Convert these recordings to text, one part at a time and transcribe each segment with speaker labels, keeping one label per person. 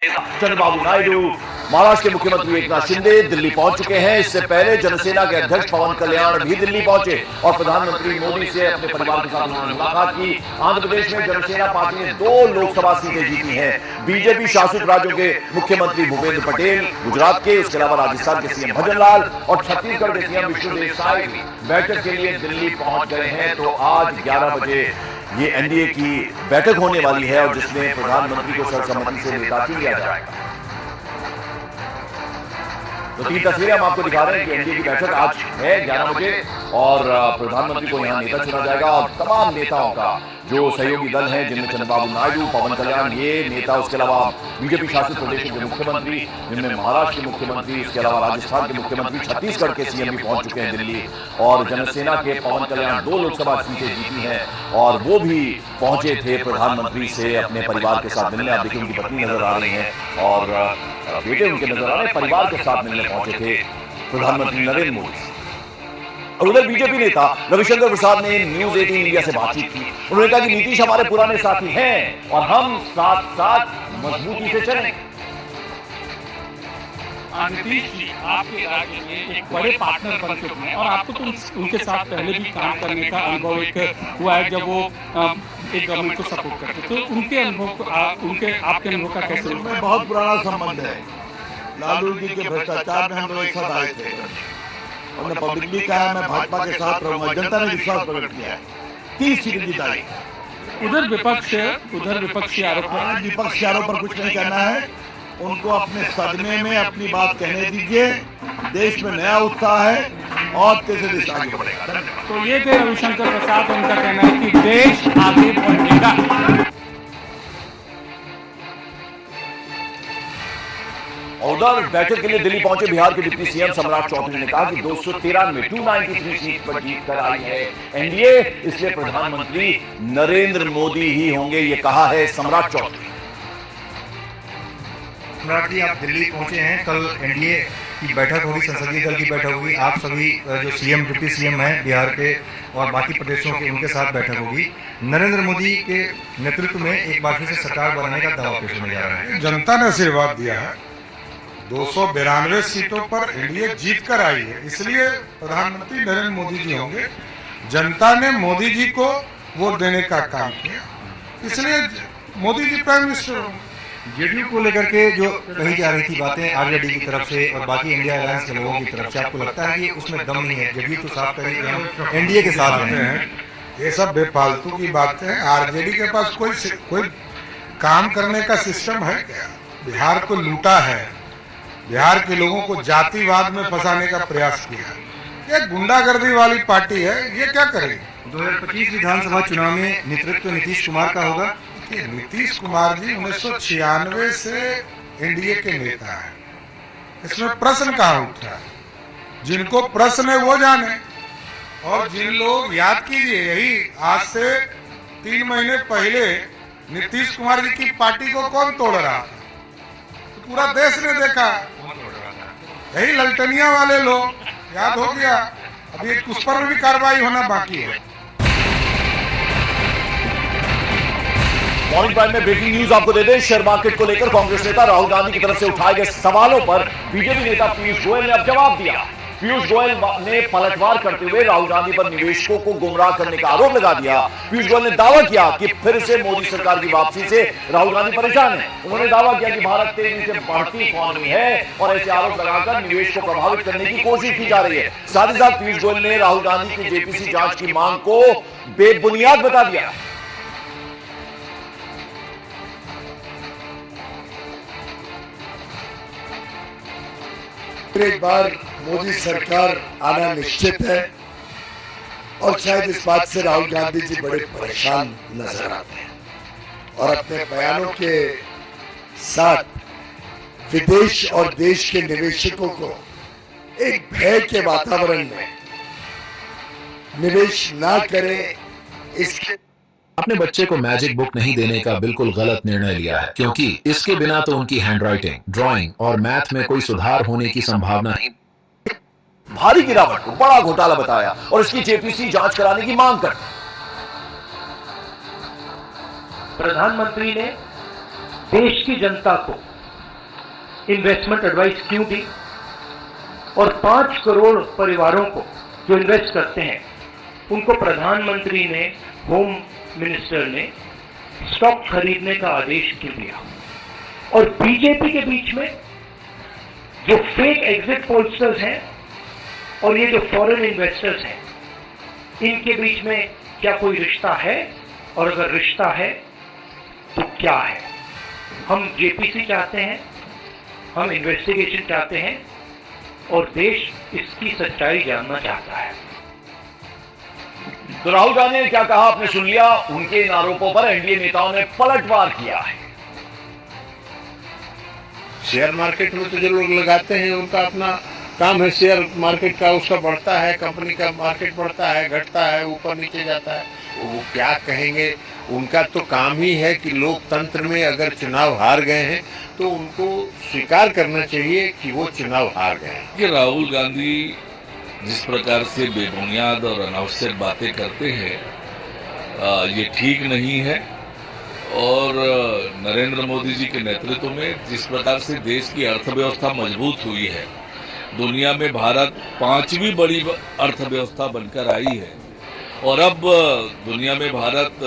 Speaker 1: चंद्रबाबू नायडू, महाराष्ट्र के मुख्यमंत्री एकनाथ शिंदे दिल्ली पहुंच चुके हैं। इससे पहले जनसेना के अध्यक्ष पवन कल्याण भी दिल्ली पहुंचे और प्रधानमंत्री मोदी से अपने परिवार के साथ उन्होंने मुलाकात की। आंध्र प्रदेश में जनसेना पार्टी ने 2 लोकसभा सीटें जीती हैं। बीजेपी शासित राज्यों के मुख्यमंत्री भूपेंद्र पटेल, गुजरात के, उसके अलावा राजस्थान के सीएम भजनलाल और छत्तीसगढ़ के सीएम विष्णुदेव साय भी बैठक के लिए दिल्ली पहुंच गए हैं। तो आज 11 बजे ये एनडीए की बैठक होने वाली है और जिसमें प्रधानमंत्री को सर्वसम्मति से नेता चुन लिया जाएगा। तो 3 तस्वीरें हम आपको दिखा रहे हैं कि एनडीए की बैठक आज है 11 बजे और प्रधानमंत्री को यहां नेता चुना जाएगा और तमाम नेताओं का जो सहयोगी दल हैं, जिनमें चंद्रबाबू नायडू, पवन कल्याण, ये नेता, उसके अलावा बीजेपी शासित प्रदेशों के मुख्यमंत्री, जिनमें महाराष्ट्र के मुख्यमंत्री, इसके अलावा राजस्थान के मुख्यमंत्री, छत्तीसगढ़ के सीएम भी पहुंच चुके हैं दिल्ली और जनसेना के पवन कल्याण 2 लोकसभा सीटें जीती हैं और वो भी पहुंचे थे प्रधानमंत्री से अपने परिवार के साथ मिलने। आप देखिए उनकी पत्नी नजर आ रही है और बेटे उनके नजर आ रहे हैं, परिवार के साथ मिलने पहुंचे थे प्रधानमंत्री नरेंद्र मोदी। और उधर बीजेपी नेता रविशंकर प्रसाद ने न्यूज 18 इंडिया से बातचीत की। उन्होंने कहा कि नीतीश हमारे पुराने साथी हैं और हम साथ साथ मजबूती से चलेंगे।
Speaker 2: नीतीश जी आपके राज्य में एक बड़े पार्टनर बन चुके हैं और आपको तो उनके साथ पहले भी काम करने का अनुभव एक हुआ है जब वो एक गवर्नमेंट को सपोर्ट करते। तो उनके अनुभव आपके अनुभव का कैसे?
Speaker 3: बहुत पुराना संबंध है। लालू जी के भ्रष्टाचार में हम लोग एक साथ आए थे। उन्होंने पब्लिकली कहा मैं भाजपा के साथ रहूंगा। जनता ने विश्वास प्रकट किया है। 30 सीटें जिताई।
Speaker 2: उधर विपक्षी आरोप
Speaker 3: है। विपक्ष के आरोप पर कुछ नहीं कहना है। उनको अपने सदमे में अपनी बात कहने दीजिए। देश में नया उत्साह है और तेजी देश आगे बढ़ेगा।
Speaker 2: तो ये थे रविशंकर प्रसाद, उनका कहना है कि देश आगे बढ़ेगा।
Speaker 1: उधर बैठक के लिए दिल्ली पहुंचे बिहार के डिप्टी सीएम सम्राट चौधरी ने कहा कि 293 सीट पर जीत कर आई है एनडीए, इसलिए प्रधानमंत्री नरेंद्र मोदी ही होंगे, ये कहा है सम्राट चौधरी।
Speaker 4: सम्राट जी, आप दिल्ली पहुंचे हैं। कल एनडीए की बैठक होगी, संसदीय दल की बैठक होगी। आप सभी जो सीएम, डिप्टी सीएम हैं बिहार के और बाकी प्रदेशों के, उनके साथ बैठक होगी। नरेंद्र मोदी के नेतृत्व में एक बार फिर से सरकार बनाने का दावा पेश होने जा रहा है।
Speaker 5: जनता ने आशीर्वाद दिया है। 292 सीटों पर एनडीए जीत कर आई है, इसलिए प्रधानमंत्री नरेंद्र मोदी जी होंगे। जनता ने मोदी जी को वोट देने का काम किया, इसलिए मोदी जी प्राइम मिनिस्टर होंगे।
Speaker 4: जेडीयू को लेकर के जो कही जा रही थी बातें आरजेडी की तरफ से और बाकी इंडिया अलायंस के लोगों की तरफ से, आपको लगता है कि उसमें दम नहीं है? जेडीयू तो साफ कही कि हम एनडीए के साथ हैं।
Speaker 5: ये सब बेफालतू की बातें हैं। आरजेडी के पास कोई काम करने का सिस्टम है क्या? बिहार को लूटा है, बिहार के लोगों को जातिवाद में फंसाने का प्रयास किया। ये गुंडागर्दी वाली पार्टी है, ये क्या करेगी?
Speaker 4: 2025 विधानसभा चुनाव में नेतृत्व नीतीश कुमार का होगा।
Speaker 5: नीतीश कुमार जी 1996 से एनडीए के नेता हैं, इसमें प्रश्न कहाँ उठा है? जिनको प्रश्न है वो जाने। और जिन लोग, याद कीजिए, यही आज से 3 महीने पहले नीतीश कुमार जी की पार्टी को कौन तोड़ रहा था? तो पूरा देश ने देखा। यही ललटनिया वाले लोग, याद हो गया। अभी उस पर भी कार्रवाई होना बाकी है।
Speaker 1: मॉर्निंग प्राइम में ब्रेकिंग न्यूज आपको दे दें। शेयर मार्केट को लेकर कांग्रेस नेता राहुल गांधी की तरफ से उठाए गए सवालों पर बीजेपी नेता पीयूष गोयल ने अब जवाब दिया। पीयूष गोयल ने पलटवार करते हुए राहुल गांधी पर निवेशकों को गुमराह करने का आरोप लगा दिया। पीयूष गोयल ने दावा किया कि फिर से मोदी सरकार की वापसी से राहुल गांधी परेशान है। उन्होंने दावा किया कि भारत तेजी से बढ़ती इकोनॉमी है और ऐसे आरोप लगाकर निवेश को प्रभावित करने की कोशिश की जा रही है। साथ ही साथ पीयूष गोयल ने राहुल गांधी की जेपीसी जांच की मांग को बेबुनियाद बता दिया।
Speaker 3: एक बार मोदी सरकार आना निश्चित है और शायद इस बात से राहुल गांधी जी बड़े परेशान नजर आते हैं और अपने बयानों के साथ विदेश और देश के निवेशकों को एक भय के वातावरण में निवेश ना करें, इसके
Speaker 6: अपने बच्चे को मैजिक बुक नहीं देने का बिल्कुल गलत निर्णय लिया है, क्योंकि इसके बिना तो उनकी हैंडराइटिंग, ड्राइंग और मैथ में कोई सुधार होने की संभावना नहीं।
Speaker 1: भारी गिरावट को बड़ा घोटाला बताया और इसकी जेपीसी जांच कराने की मांग कर।
Speaker 7: प्रधानमंत्री ने देश की जनता को इन्वेस्टमेंट एडवाइस क्यों दी, और 5 करोड़ परिवारों को जो इन्वेस्ट करते हैं उनको प्रधानमंत्री ने, होम मिनिस्टर ने स्टॉक खरीदने का आदेश क्यों दिया। और बीजेपी के बीच में जो फेक एग्जिट पोलस्टर्स हैं और ये जो फॉरेन इन्वेस्टर्स हैं, इनके बीच में क्या कोई रिश्ता है, और अगर रिश्ता है तो क्या है। हम जेपीसी चाहते हैं, हम इन्वेस्टिगेशन चाहते हैं, और देश इसकी सच्चाई जानना चाहता है।
Speaker 1: तो राहुल गांधी ने क्या कहा आपने सुन लिया। उनके इन आरोपों पर एनडीए नेताओं ने पलटवार किया है।
Speaker 8: शेयर मार्केट में तो जो लोग लगाते हैं उनका अपना काम है, शेयर मार्केट का, उसका बढ़ता है, कंपनी का मार्केट बढ़ता है, घटता है, ऊपर नीचे जाता है, वो क्या कहेंगे। उनका तो काम ही है कि लोकतंत्र में अगर चुनाव हार गए हैं तो उनको स्वीकार करना चाहिए कि वो चुनाव हार गए हैं।
Speaker 9: कि राहुल गांधी जिस प्रकार से बेबुनियाद और अनावश्यक बातें करते हैं, ये ठीक नहीं है। और नरेंद्र मोदी जी के नेतृत्व में जिस प्रकार से देश की अर्थव्यवस्था मजबूत हुई है, दुनिया में भारत 5वीं बड़ी अर्थव्यवस्था बनकर आई है, और अब दुनिया में भारत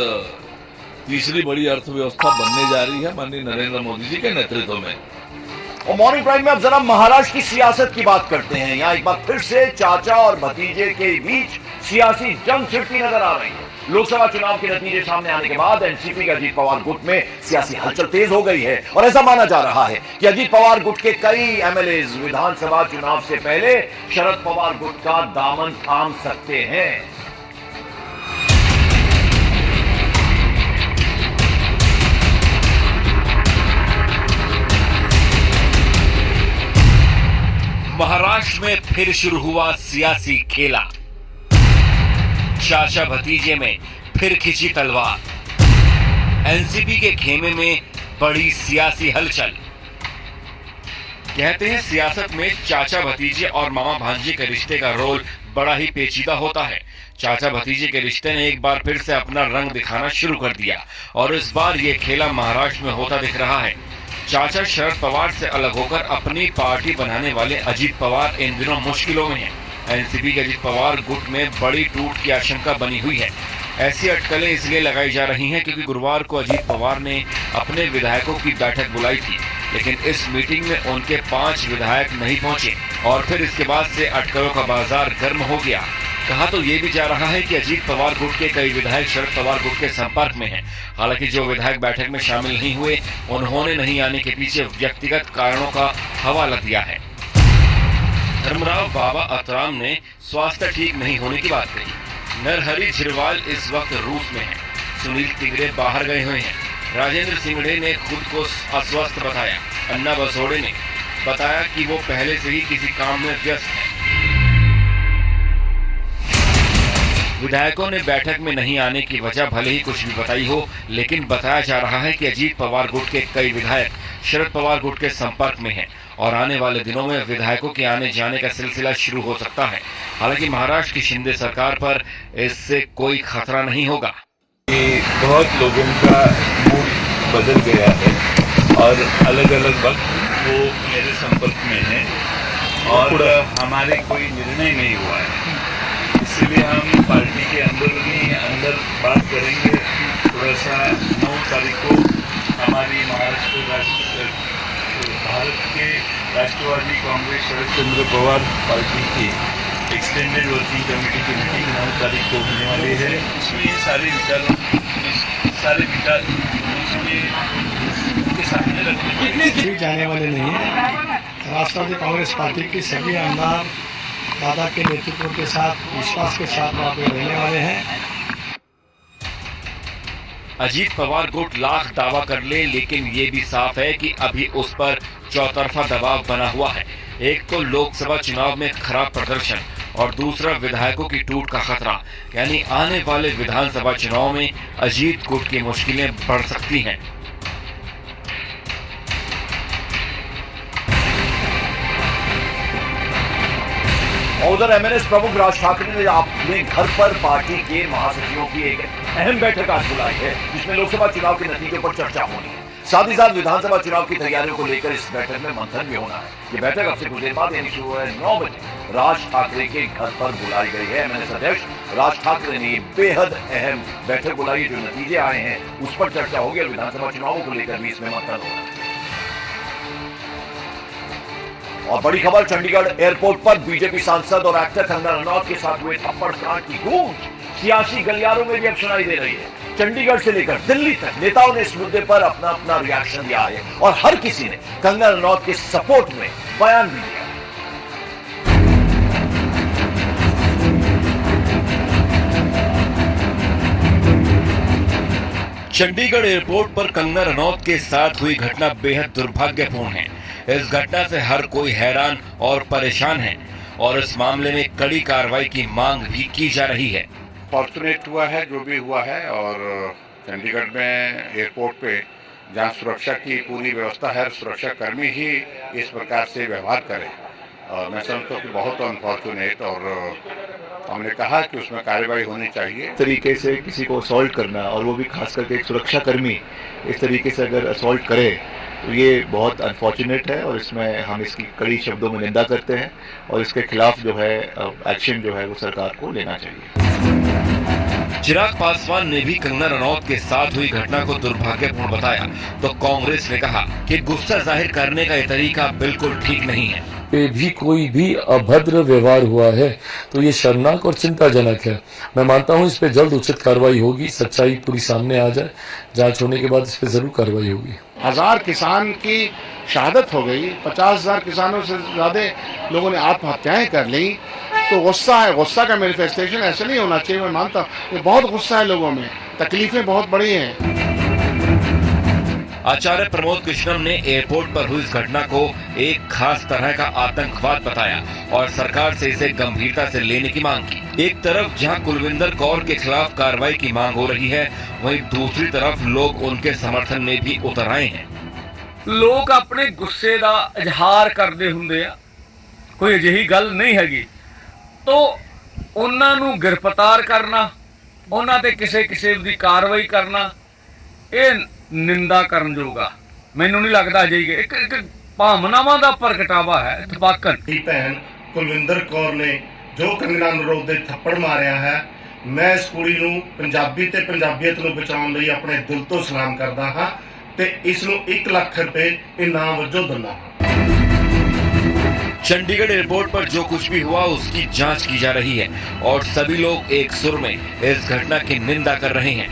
Speaker 9: 3री बड़ी अर्थव्यवस्था बनने जा रही है माननीय नरेंद्र मोदी जी के नेतृत्व में।
Speaker 1: और मॉर्निंग प्राइम में अब जरा महाराष्ट्र की सियासत की बात करते हैं। यहाँ एक बार फिर से चाचा और भतीजे के बीच सियासी जंग छिड़ती नजर आ रही है। लोकसभा चुनाव के नतीजे सामने आने के बाद एनसीपी के अजीत पवार गुट में सियासी हलचल तेज हो गई है, और ऐसा माना जा रहा है कि अजीत पवार गुट के कई एमएलए विधानसभा चुनाव से पहले शरद पवार गुट का दामन थाम सकते हैं।
Speaker 10: महाराष्ट्र में फिर शुरू हुआ सियासी खेला। चाचा भतीजे में फिर खिंची तलवार। एनसीपी के खेमे में बड़ी सियासी हलचल। कहते हैं सियासत में चाचा भतीजे और मामा भांजे के रिश्ते का रोल बड़ा ही पेचीदा होता है। चाचा भतीजे के रिश्ते ने एक बार फिर से अपना रंग दिखाना शुरू कर दिया, और इस बार ये खेला महाराष्ट्र में होता दिख रहा है। चाचा शरद पवार से अलग होकर अपनी पार्टी बनाने वाले अजीत पवार इन दिनों मुश्किलों में हैं। एनसीपी के अजीत पवार गुट में बड़ी टूट की आशंका बनी हुई है। ऐसी अटकलें इसलिए लगाई जा रही हैं क्योंकि गुरुवार को अजीत पवार ने अपने विधायकों की बैठक बुलाई थी, लेकिन इस मीटिंग में उनके 5 विधायक नहीं पहुंचे, और फिर इसके बाद से अटकलों का बाजार गर्म हो गया। कहा तो ये भी जा रहा है कि अजीत पवार गुट के कई विधायक शरद पवार गुट के संपर्क में हैं। हालांकि जो विधायक बैठक में शामिल नहीं हुए, उन्होंने नहीं आने के पीछे व्यक्तिगत कारणों का हवाला दिया है। धर्मराव बाबा अतराम ने स्वास्थ्य ठीक नहीं होने की बात कही। नरहरि झिरवाल इस वक्त रूस में है। सुनील तिगरे बाहर गए हुए हैं। राजेंद्र सिंगड़े ने खुद को अस्वस्थ बताया। अन्ना बसोड़े ने बताया कि वो पहले से ही किसी काम में व्यस्त है। विधायकों ने बैठक में नहीं आने की वजह भले ही कुछ भी बताई हो, लेकिन बताया जा रहा है कि अजीत पवार गुट के कई विधायक शरद पवार गुट के संपर्क में हैं, और आने वाले दिनों में विधायकों के आने जाने का सिलसिला शुरू हो सकता है। हालांकि महाराष्ट्र की शिंदे सरकार पर इससे कोई खतरा नहीं होगा।
Speaker 9: बहुत लोगों का मूड बदल गया है, और अलग अलग वक्त वो मेरे संपर्क में है, और हमारे कोई निर्णय नहीं हुआ है। इसलिए हम पार्टी के अंदर बात करेंगे। थोड़ा सा 9 तारीख को हमारी भारत के राष्ट्रवादी कांग्रेस शरद चंद्र पवार पार्टी की एक्सटेंडेड वर्किंग कमेटी की मीटिंग 9 तारीख को होने वाली है। इसमें ये सारे विचार के सामने रखने
Speaker 5: जाने वाले नहीं है। राष्ट्रवादी कांग्रेस पार्टी की सभी आमदार दादा के नेतृत्व के साथ, विश्वास के साथ वहाँ पे रहने वाले हैं।
Speaker 10: अजीत पवार गुट लाख दावा कर ले, लेकिन ये भी साफ है कि अभी उस पर चौतरफा दबाव बना हुआ है। एक तो लोकसभा चुनाव में खराब प्रदर्शन, और दूसरा विधायकों की टूट का खतरा। यानी आने वाले विधानसभा चुनाव में अजीत गुट की मुश्किलें बढ़ सकती हैं।
Speaker 1: उधर एमएनएस प्रमुख राज ठाकरे ने अपने घर पर पार्टी के महासचिवों की एक अहम बैठक आज बुलाई है, जिसमें लोकसभा चुनाव के नतीजों पर चर्चा होनी है। साथ ही साथ विधानसभा चुनाव की तैयारियों को लेकर इस बैठक में मंथन भी होना है। ये बैठक अब से कुछ देर बाद यानी सुबह 9 बजे राज ठाकरे के घर पर बुलाई गई है। एमएनएस अध्यक्ष राज ठाकरे ने बेहद अहम बैठक बुलाई, जो नतीजे आए हैं उस पर चर्चा होगी और विधानसभा चुनावों को लेकर भी इसमें मंथन होगा। और बड़ी खबर, चंडीगढ़ एयरपोर्ट पर बीजेपी सांसद और एक्टर कंगना रनौत के साथ हुए थप्पड़ कांड की गूंज सियासी गलियारों में भी अब सुनाई दे रही है। चंडीगढ़ से लेकर दिल्ली तक नेताओं ने इस मुद्दे पर अपना अपना रिएक्शन दिया है और हर किसी ने कंगना रनौत के सपोर्ट में बयान भी दिया।
Speaker 10: चंडीगढ़ एयरपोर्ट पर कंगना रनौत के साथ हुई घटना बेहद दुर्भाग्यपूर्ण है। इस घटना से हर कोई हैरान और परेशान है और इस मामले में कड़ी कार्रवाई की मांग भी की जा रही है।
Speaker 8: फॉर्चुनेट हुआ है जो भी हुआ है, और चंडीगढ़ में एयरपोर्ट पे जहाँ सुरक्षा की पूरी व्यवस्था है, सुरक्षा कर्मी ही इस प्रकार से व्यवहार करें, और मैं समझता हूँ कि बहुत अनफॉर्चुनेट, और हमने कहा कि उसमें कार्रवाई होनी चाहिए।
Speaker 11: तरीके से किसी को असॉल्ट करना, और वो भी खास करके एक सुरक्षा कर्मी इस तरीके से अगर असॉल्ट करे तो ये बहुत अनफॉर्चुनेट है, और इसमें हम इसकी कड़ी शब्दों में निंदा करते हैं और इसके खिलाफ जो है एक्शन जो है वो सरकार को लेना चाहिए।
Speaker 10: चिराग पासवान ने भी कंगना रनौत के साथ हुई घटना को दुर्भाग्यपूर्ण बताया, तो कांग्रेस ने कहा कि गुस्सा जाहिर करने का ये तरीका बिल्कुल ठीक नहीं है।
Speaker 12: पे भी कोई भी अभद्र व्यवहार हुआ है तो ये शर्मनाक और चिंताजनक है। मैं मानता हूँ इस पे जल्द उचित कार्रवाई होगी, सच्चाई पूरी सामने आ जाए, जांच होने के बाद इस पे जरूर कार्रवाई होगी।
Speaker 5: 1000 किसान की शहादत हो गई, 50,000 किसानों से ज्यादा लोगों ने आत्महत्याएं कर ली, तो गुस्सा है, गुस्सा का मैनिफेस्टेशन ऐसे नहीं होना चाहिए। मैं मानता हूँ ये बहुत गुस्सा है लोगों में, तकलीफें बहुत बड़ी हैं।
Speaker 10: आचार्य प्रमोद कृष्णम ने एयरपोर्ट पर हुई इस घटना को एक खास तरह का आतंकवाद बताया और सरकार से इसे गंभीरता से लेने की मांग की। एक तरफ जहां कुलविंदर कौर के खिलाफ कार्रवाई की मांग हो रही है, वहीं दूसरी तरफ लोग उनके समर्थन में भी उतर आए हैं।
Speaker 13: लोग अपने गुस्से का इजहार करते हुंदे आ, कोई अजिही गल नहीं हैगी, तो उन्हां नूं गिरफ्तार करना, उन्हां ते किसी किस्म दी कार्रवाई करना, ਇਹ ਨਿੰਦਾ ਕਰਨ ਜੋਗਾ ਮੈਨੂੰ ਨਹੀਂ ਲੱਗਦਾ ਜੀ। ਇੱਕ ਭਾਵਨਾਵਾਂ ਦਾ ਪ੍ਰਗਟਾਵਾ ਹੈ ਤਬਾਕਨ।
Speaker 14: ਭੈਣ ਕੁਲਵਿੰਦਰ ਕੌਰ ਨੇ ਜੋ ਕੰਗਨਾ ਰਣੌਤ ਦੇ ਥੱਪੜ ਮਾਰਿਆ ਹੈ, ਮੈਂ ਇਸ ਕੁੜੀ ਨੂੰ ਪੰਜਾਬੀ ਤੇ ਪੰਜਾਬੀਅਤ ਨੂੰ ਬਚਾਉਣ ਲਈ ਆਪਣੇ ਦਿਲ ਤੋਂ ਸਲਾਮ ਕਰਦਾ ਹਾਂ ਤੇ ਇਸ ਨੂੰ 1 ਲੱਖ ਰੁਪਏ ਇਨਾਮ ਵਜੋਂ ਦਿੰਦਾ ਹਾਂ।
Speaker 10: चंडीगढ़ एयरपोर्ट पर जो कुछ भी हुआ उसकी जांच की जा रही है और सभी लोग एक सुर में इस घटना की निंदा कर रहे हैं।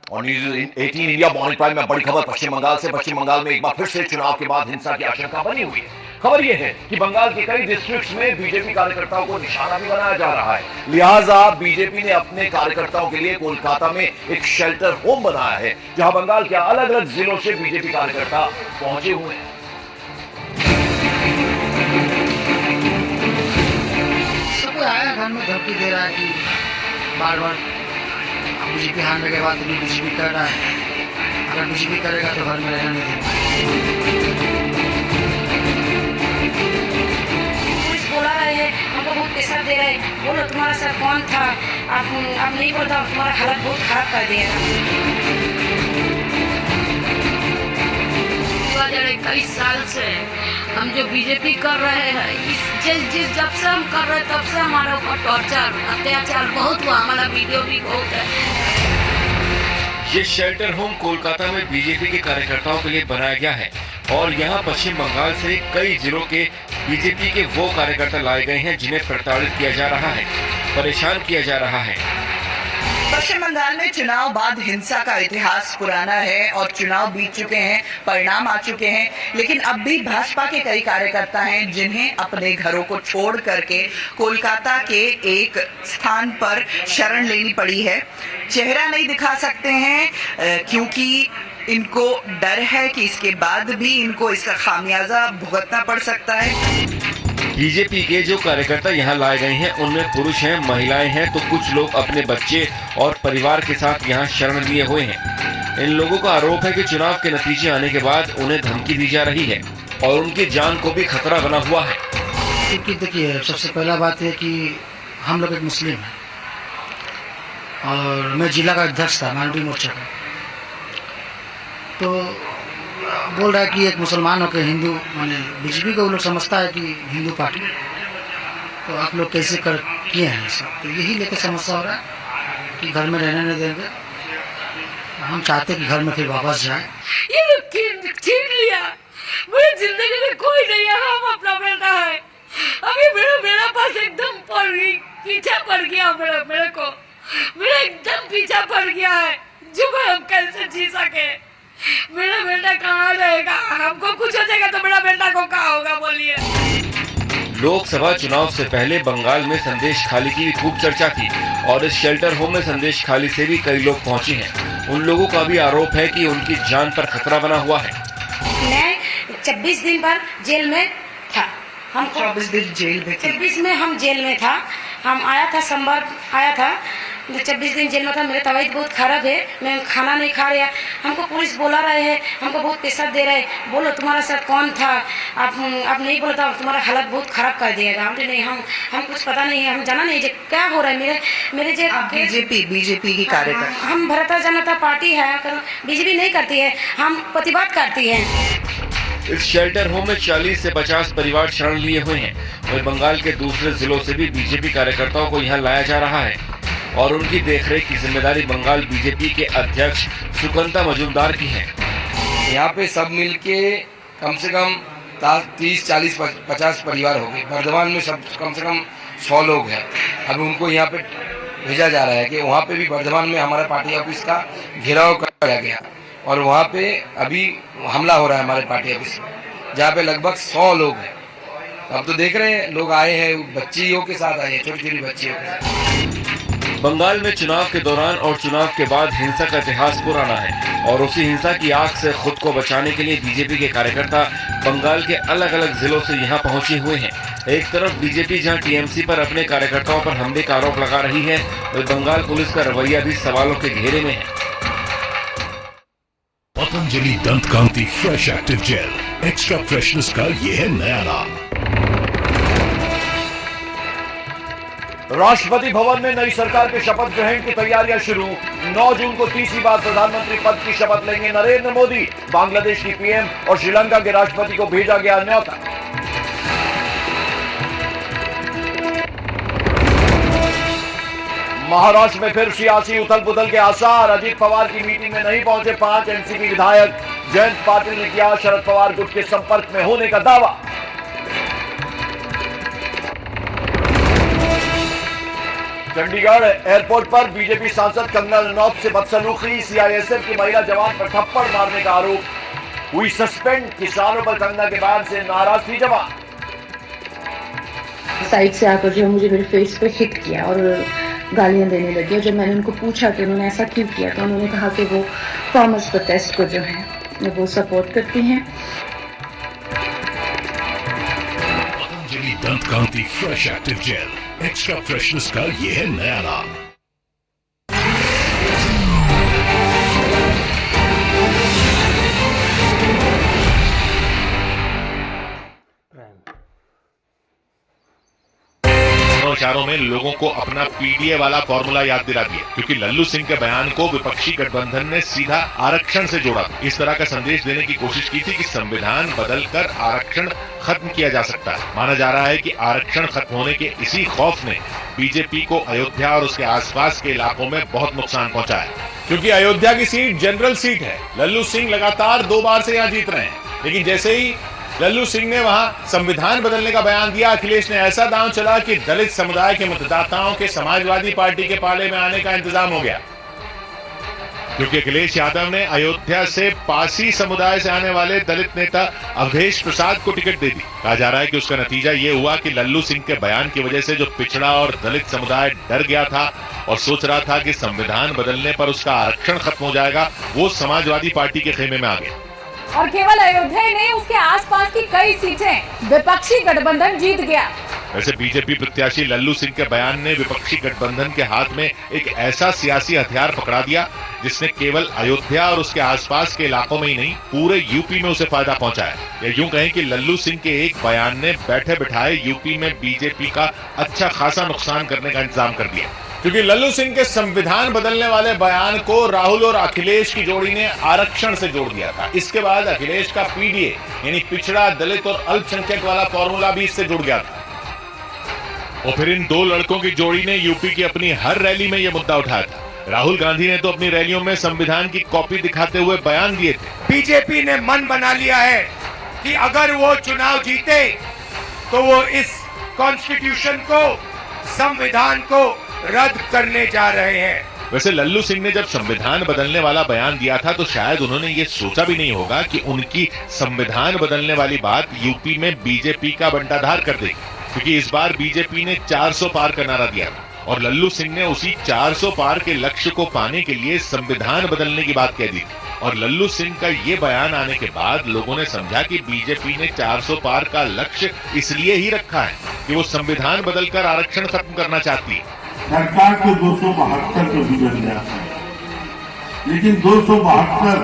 Speaker 1: और न्यूज़ 18 इंडिया मॉर्निंग प्राइम में बड़ी खबर पश्चिम बंगाल से। पश्चिम बंगाल में एक बार फिर से चुनाव के बाद हिंसा की आशंका बनी हुई है। खबर यह है कि बंगाल के कई डिस्ट्रिक्ट्स में बीजेपी कार्यकर्ताओं को निशाना भी बनाया जा रहा है, लिहाजा बीजेपी ने अपने कार्यकर्ताओं के लिए कोलकाता में एक शेल्टर होम बनाया है, जहां बंगाल के अलग अलग जिलों से बीजेपी कार्यकर्ता पहुंचे हुए हैं।
Speaker 15: सबको आया घर में धमकी दे रहा है कि बार बार बीजेपी हारने के बाद भी बीजेपी कर रहा है, अगर बीजेपी करेगा तो घर में रहना नहीं देगा।
Speaker 16: पुलिस बोला रहे हैं, हमको बहुत प्रेशर दे रहे हैं, बोलो तुम्हारा सर कौन था, आप नहीं बोलता तुम्हारा हालत बहुत खराब कर दिया।
Speaker 17: 2021 साल से हम जो बीजेपी कर रहे हैं, जिस जब से हम कर रहे हैं तब से हमारे ऊपर टॉर्चर अत्याचार बहुत हुआ, हमारा वीडियो भी बहुत है।
Speaker 10: ये शेल्टर होम कोलकाता में बीजेपी के कार्यकर्ताओं के लिए बनाया गया है और यहाँ पश्चिम बंगाल से कई जिलों के बीजेपी के वो कार्यकर्ता लाए गए हैं जिन्हें प्रताड़ित किया जा रहा है, परेशान किया जा रहा है।
Speaker 18: पश्चिम बंगाल में चुनाव बाद हिंसा का इतिहास पुराना है और चुनाव बीत चुके हैं, परिणाम आ चुके हैं, लेकिन अब भी भाजपा के कई कार्यकर्ता हैं जिन्हें अपने घरों को छोड़ करके कोलकाता के एक स्थान पर शरण लेनी पड़ी है। चेहरा नहीं दिखा सकते हैं क्योंकि इनको डर है कि इसके बाद भी इनको इसका खामियाजा भुगतना पड़ सकता है।
Speaker 10: बीजेपी के जो कार्यकर्ता यहाँ लाए गए हैं उनमें पुरुष हैं, महिलाएं हैं, तो कुछ लोग अपने बच्चे और परिवार के साथ यहाँ शरण लिए हुए हैं। इन लोगों का आरोप है कि चुनाव के नतीजे आने के बाद उन्हें धमकी दी जा रही है और उनकी जान को भी खतरा बना हुआ है।
Speaker 15: क्योंकि देखिए, सबसे पहला बात है कि हम लोग एक मुस्लिम हैं और मैं जिला का अध्यक्ष था माइनॉरिटी मोर्चा का। तो बोल रहा है कि एक मुसलमान होकर हिंदू माने बीजेपी को वो लोग समझता है कि हिंदू पार्टी, तो आप लोग कैसे कर किए हैं सब। तो यही लेकर समस्या हो रहा है कि घर में रहने नहीं देंगे। हम चाहते कि घर में फिर वापस जाए।
Speaker 17: ये लोग छीन लिया, मेरी जिंदगी में कोई नहीं है, हम अपना बेटा है। अभी मेरा पास एकदम पीछा पड़ गया, मेरे को मेरा एकदम पीछा पड़ गया है। जो हम कैसे जी सके, मेरा बेटा कहाँ रहेगा? हमको कुछ हो जाएगा तो मेरा बेटा को कहाँ होगा बोलिए।
Speaker 10: लोकसभा चुनाव से पहले बंगाल में संदेश खाली की भी खूब चर्चा थी और इस शेल्टर होम में संदेश खाली से भी कई लोग पहुंचे हैं। उन लोगों का भी आरोप है कि उनकी जान पर खतरा बना हुआ है।
Speaker 16: मैं 26 दिन पर जेल में था। हमको
Speaker 18: 24 दिन जेल में
Speaker 16: 26 में हम जेल में था। हम आया था सोमवार आया था, 26 दिन जेल में था। मेरी तबीयत बहुत खराब है, मैं खाना नहीं खा रहा। हमको पुलिस बोला रहे हैं, हमको बहुत पैसा दे रहे हैं। बोलो तुम्हारा साथ कौन था, आप नहीं बोला था, तुम्हारा हालत बहुत खराब कर दिएगा। हम नहीं, हम कुछ पता नहीं है, हम जाना नहीं क्या हो रहा है। मेरे जो
Speaker 18: बीजेपी की कार्यकर्ता,
Speaker 16: हम भारतीय जनता पार्टी है, बीजेपी नहीं करती है, हम प्रतिवाद करती है।
Speaker 10: इस शेल्टर होम में 40 से 50 परिवार शरण लिए हुए हैं और बंगाल के दूसरे जिलों से भी बीजेपी कार्यकर्ताओं को यहाँ लाया जा रहा है और उनकी देखरेख की जिम्मेदारी बंगाल बीजेपी के अध्यक्ष सुकंता मजूमदार की है।
Speaker 19: यहाँ पे सब मिलके कम से कम 30, 40, 50 परिवार हो गए। बर्धमान में सब कम से कम 100 लोग हैं। अभी उनको यहाँ पे भेजा जा रहा है कि वहाँ पे भी बर्धमान में हमारा पार्टी ऑफिस का घेराव किया गया और वहाँ पे अभी हमला हो रहा है हमारे पार्टी ऑफिस में, जहाँ पे लगभग 100 लोग हैं। अब तो देख रहे हैं, लोग आए हैं, बच्चियों के साथ आए हैं, छोटी छोटी बच्चियों के साथ।
Speaker 10: बंगाल में चुनाव के दौरान और चुनाव के बाद हिंसा का इतिहास पुराना है और उसी हिंसा की आग से खुद को बचाने के लिए बीजेपी के कार्यकर्ता बंगाल के अलग अलग जिलों से यहाँ पहुंचे हुए हैं। एक तरफ बीजेपी जहां टीएमसी पर अपने कार्यकर्ताओं पर हमले का आरोप लगा रही है, वहीं बंगाल पुलिस का रवैया भी सवालों के घेरे में है।
Speaker 6: Patanjali Dant Kanti fresh active gel, extra freshness का ये है नया नाम।
Speaker 1: राष्ट्रपति भवन में नई सरकार के शपथ ग्रहण की तैयारियां शुरू। 9 जून को तीसरी बार प्रधानमंत्री पद की शपथ लेंगे नरेंद्र मोदी। बांग्लादेश की पीएम और श्रीलंका के राष्ट्रपति को भेजा गया न्योता। महाराष्ट्र में फिर सियासी उथल पुथल के आसार। अजीत पवार की मीटिंग में नहीं पहुंचे 5 एनसीपी विधायक। जयंत पाटिल ने किया शरद पवार गुट के संपर्क में होने का दावा। चंडीगढ़ एयरपोर्ट पर बीजेपी सांसद कंगना रनौत से बदसलूकी। सीआईएसएफ की महिला जवान पर थप्पड़ मारने का आरोप। हुई सस्पेंड। किसानों पर कंगना के बयान से नाराज थी जवान।
Speaker 20: साइड से आकर जो मुझे मेरे फेस पे हिट किया और गालियां देने लगी। जब मैंने उनको पूछा कि उन्होंने ऐसा क्यों किया तो उन्होंने कहा कि वो फार्मर्स प्रोटेस्ट को जो है वो सपोर्ट करती हैं।
Speaker 6: Patanjali Dant Kanti fresh active gel, extra freshness का ये है नया नाम।
Speaker 21: समाचारों में लोगों को अपना पीडीए वाला फॉर्मूला याद दिला दिया, क्योंकि लल्लू सिंह के बयान को विपक्षी गठबंधन ने सीधा आरक्षण से जोड़ा। इस तरह का संदेश देने की कोशिश की थी कि संविधान बदलकर आरक्षण खत्म किया जा सकता है। माना जा रहा है कि आरक्षण खत्म होने के इसी खौफ ने बीजेपी को अयोध्या और उसके आसपास के इलाकों में बहुत नुकसान पहुंचा है,
Speaker 22: क्योंकि अयोध्या की सीट जनरल सीट है। लल्लू सिंह लगातार 2 बार से यहाँ जीत रहे हैं, लेकिन जैसे ही लल्लू सिंह ने वहां संविधान बदलने का बयान दिया, अखिलेश ने ऐसा दांव चला कि दलित समुदाय के मतदाताओं के समाजवादी पार्टी के पाले में आने का इंतजाम हो गया।
Speaker 21: क्योंकि अखिलेश यादव ने अयोध्या से पासी समुदाय से आने वाले दलित नेता अवधेश प्रसाद को टिकट दे दी। कहा जा रहा है कि उसका नतीजा ये हुआ कि लल्लू सिंह के बयान की वजह से जो पिछड़ा और दलित समुदाय डर गया था और सोच रहा था कि संविधान बदलने पर उसका आरक्षण खत्म हो जाएगा, वो समाजवादी पार्टी के खेमे में आ गया।
Speaker 23: और केवल अयोध्या ही नहीं, उसके आसपास की कई सीटें विपक्षी गठबंधन जीत गया।
Speaker 21: वैसे बीजेपी प्रत्याशी लल्लू सिंह के बयान ने विपक्षी गठबंधन के हाथ में एक ऐसा सियासी हथियार पकड़ा दिया जिसने केवल अयोध्या और उसके आसपास के इलाकों में ही नहीं, पूरे यूपी में उसे फायदा पहुंचाया। या यूं कहें कि लल्लू सिंह के एक बयान ने बैठे बिठाए यूपी में बीजेपी का अच्छा खासा नुकसान करने का इंतजाम कर दिया।
Speaker 22: क्योंकि लल्लू सिंह के संविधान बदलने वाले बयान को राहुल और अखिलेश की जोड़ी ने आरक्षण से जोड़ दिया था। इसके बाद अखिलेश का पीडीए यानी पिछड़ा, दलित और अल्पसंख्यक वाला फॉर्मूला भी इससे जुड़ गया था। और फिर इन दो लड़कों की जोड़ी ने यूपी की अपनी हर रैली में यह मुद्दा उठाया था। राहुल गांधी ने तो अपनी रैलियों में संविधान की कॉपी दिखाते हुए बयान दिए थे।
Speaker 2: बीजेपी ने मन बना लिया है कि अगर वो चुनाव जीते तो वो इस कॉन्स्टिट्यूशन को, संविधान को रद्द करने जा रहे हैं।
Speaker 21: वैसे लल्लू सिंह ने जब संविधान बदलने वाला बयान दिया था तो शायद उन्होंने ये सोचा भी नहीं होगा कि उनकी संविधान बदलने वाली बात यूपी में बीजेपी का बंटाधार कर देगी, क्योंकि इस बार बीजेपी ने 400 पार का नारा दिया था और लल्लू सिंह ने उसी 400 पार के लक्ष्य को पाने के लिए संविधान बदलने की बात कह दी थी। और लल्लू सिंह का ये बयान आने के बाद लोगों ने समझा कि बीजेपी ने 400 पार का लक्ष्य इसलिए ही रखा है कि वो संविधान बदलकर आरक्षण खत्म करना चाहती है।
Speaker 3: सरकार को 272 पे बिगड़ जाता है, लेकिन 272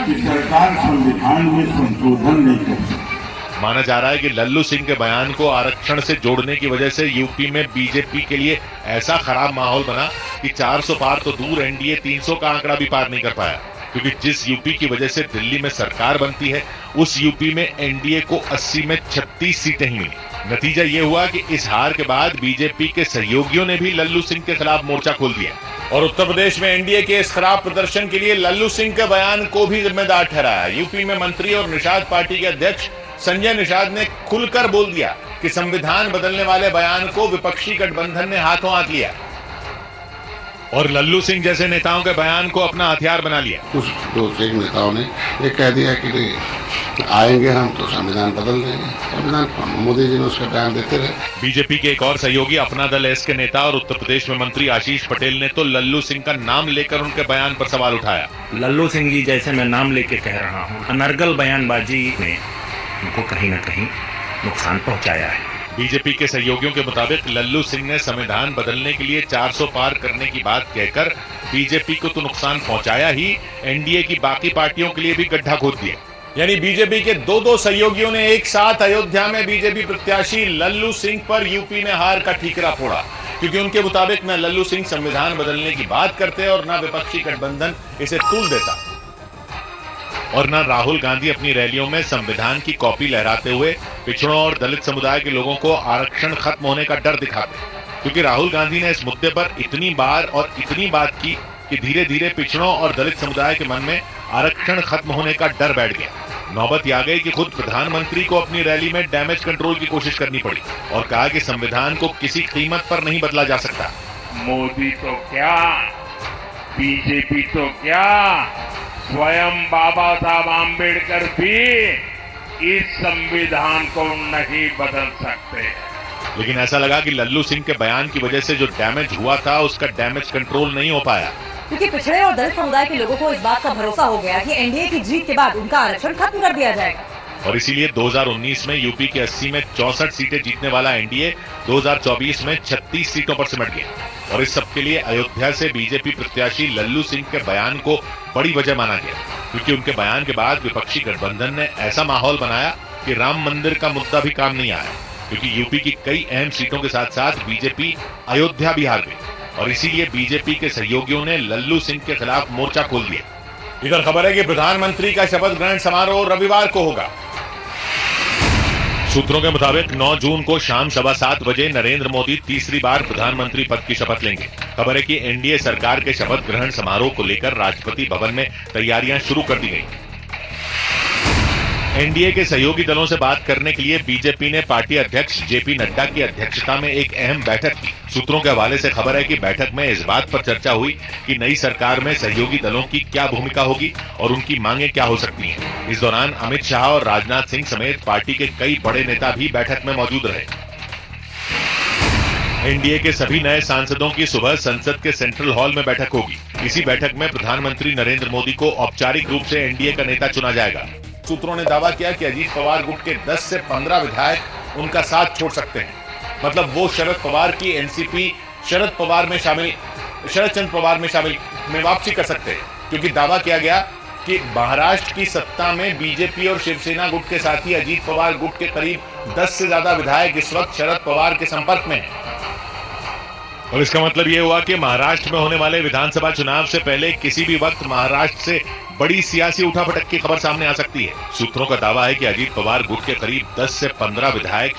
Speaker 3: की सरकार संविधान में संशोधन नहीं कर सकती।
Speaker 21: माना जा रहा है कि लल्लू सिंह के बयान को आरक्षण से जोड़ने की वजह से यूपी में बीजेपी के लिए ऐसा खराब माहौल बना कि 400 पार तो दूर, एनडीए 300 का आंकड़ा भी पार नहीं कर पाया, क्योंकि जिस यूपी की वजह से दिल्ली में सरकार बनती है उस यूपी में एनडीए को 80 में 36 सीटें ही मिली। नतीजा ये हुआ कि इस हार के बाद बीजेपी के सहयोगियों ने भी लल्लू सिंह के खिलाफ मोर्चा खोल दिया
Speaker 22: और उत्तर प्रदेश में एनडीए के इस खराब प्रदर्शन के लिए लल्लू सिंह के बयान को भी जिम्मेदार ठहराया। यूपी में मंत्री और निषाद पार्टी के अध्यक्ष संजय निषाद ने खुलकर बोल दिया कि संविधान बदलने वाले बयान को विपक्षी गठबंधन ने हाथों हाथ लिया और लल्लू सिंह जैसे नेताओं के बयान को अपना हथियार बना लिया।
Speaker 4: कुछ दो एक नेताओं ने ये कह दिया कि आएंगे हम तो संविधान बदल देंगे। संविधान मोदी जी ने उसका बयान देते रहे।
Speaker 21: बीजेपी के एक और सहयोगी अपना दल एस के नेता और उत्तर प्रदेश में मंत्री आशीष पटेल ने तो लल्लू सिंह का नाम लेकर उनके बयान पर सवाल उठाया।
Speaker 24: लल्लू सिंह जी जैसे मैं नाम लेके कह रहा हूँ, अनर्गल बयानबाजी ने उनको कहीं न कहीं नुकसान पहुंचाया है।
Speaker 21: बीजेपी के सहयोगियों के मुताबिक लल्लू सिंह ने संविधान बदलने के लिए 400 पार करने की बात कहकर बीजेपी को तो नुकसान पहुंचाया ही, एनडीए की बाकी पार्टियों के लिए भी गड्ढा खोद दिया।
Speaker 22: यानी बीजेपी के दो सहयोगियों ने एक साथ अयोध्या में बीजेपी प्रत्याशी लल्लू सिंह पर यूपी में हार का ठीकरा फोड़ा, क्योंकि उनके मुताबिक न लल्लू सिंह संविधान बदलने की बात करते और न विपक्षी गठबंधन इसे तूल देता और न राहुल गांधी अपनी रैलियों में संविधान की कॉपी लहराते हुए पिछड़ों और दलित समुदाय के लोगों को आरक्षण खत्म होने का डर दिखाते, क्योंकि राहुल गांधी ने इस मुद्दे पर इतनी बार और इतनी बात की कि धीरे धीरे पिछड़ों और दलित समुदाय के मन में आरक्षण खत्म होने का डर बैठ गया। नौबत आ गई कि खुद प्रधानमंत्री को अपनी रैली में डैमेज कंट्रोल की कोशिश करनी पड़ी और कहा कि संविधान को किसी कीमत पर नहीं बदला जा सकता।
Speaker 2: मोदी तो क्या, बीजेपी तो क्या, स्वयं बाबा साहब आम्बेडकर भी इस संविधान को नहीं बदल सकते।
Speaker 21: लेकिन ऐसा लगा कि लल्लू सिंह के बयान की वजह से जो डैमेज हुआ था उसका डैमेज कंट्रोल नहीं हो पाया,
Speaker 25: क्योंकि पिछड़े और दलित समुदाय के लोगों को इस बात का भरोसा हो गया कि एनडीए की जीत के बाद उनका आरक्षण खत्म कर दिया जाएगा।
Speaker 21: और इसीलिए 2019 में यूपी के 80 में 64 सीटें जीतने वाला एनडीए 2024 में 36 सीटों पर सिमट गया। और इस सब के लिए अयोध्या से बीजेपी प्रत्याशी लल्लू सिंह के बयान को बड़ी वजह माना गया, क्योंकि उनके बयान के बाद विपक्षी गठबंधन ने ऐसा माहौल बनाया कि राम मंदिर का मुद्दा भी काम नहीं आया, क्योंकि यूपी की कई अहम सीटों के साथ साथ बीजेपी अयोध्या भी हार गई और इसीलिए बीजेपी के सहयोगियों ने लल्लू सिंह के खिलाफ मोर्चा खोल दिया।
Speaker 22: इधर खबर है कि प्रधानमंत्री का शपथ ग्रहण समारोह रविवार को होगा।
Speaker 21: सूत्रों के मुताबिक 9 जून को शाम 7:15 बजे नरेंद्र मोदी तीसरी बार प्रधानमंत्री पद की शपथ लेंगे। खबर है कि एनडीए सरकार के शपथ ग्रहण समारोह को लेकर राष्ट्रपति भवन में तैयारियां शुरू कर दी गई। एनडीए के सहयोगी दलों से बात करने के लिए बीजेपी ने पार्टी अध्यक्ष जेपी नड्डा की अध्यक्षता में एक अहम बैठक की। सूत्रों के हवाले से खबर है कि बैठक में इस बात पर चर्चा हुई कि नई सरकार में सहयोगी दलों की क्या भूमिका होगी और उनकी मांगें क्या हो सकती हैं। इस दौरान अमित शाह और राजनाथ सिंह समेत पार्टी के कई बड़े नेता भी बैठक में मौजूद रहे। एनडीए के सभी नए सांसदों की सुबह संसद के सेंट्रल हॉल में बैठक होगी। इसी बैठक में प्रधानमंत्री नरेंद्र मोदी को औपचारिक रूप से एनडीए का नेता चुना जाएगा।
Speaker 22: सूत्रों ने दावा किया कि अजीत पवार गुट के 10 से 15 विधायक उनका साथ छोड़ सकते हैं। मतलब वो शरद पवार की एनसीपी शरद चंद्र पवार में वापसी कर सकते हैं, क्योंकि दावा किया गया कि महाराष्ट्र की सत्ता में बीजेपी और शिवसेना गुट के साथ ही अजीत पवार गुट के करीब 10 से ज्यादा विधायक इस वक्त शरद पवार के संपर्क में हैं।
Speaker 21: और इसका मतलब ये हुआ कि महाराष्ट्र में होने वाले विधानसभा चुनाव से पहले किसी भी वक्त महाराष्ट्र से बड़ी सियासी उठापटक की खबर सामने आ सकती है। सूत्रों का दावा है कि अजीत पवार गुट के करीब 10 से 15 विधायक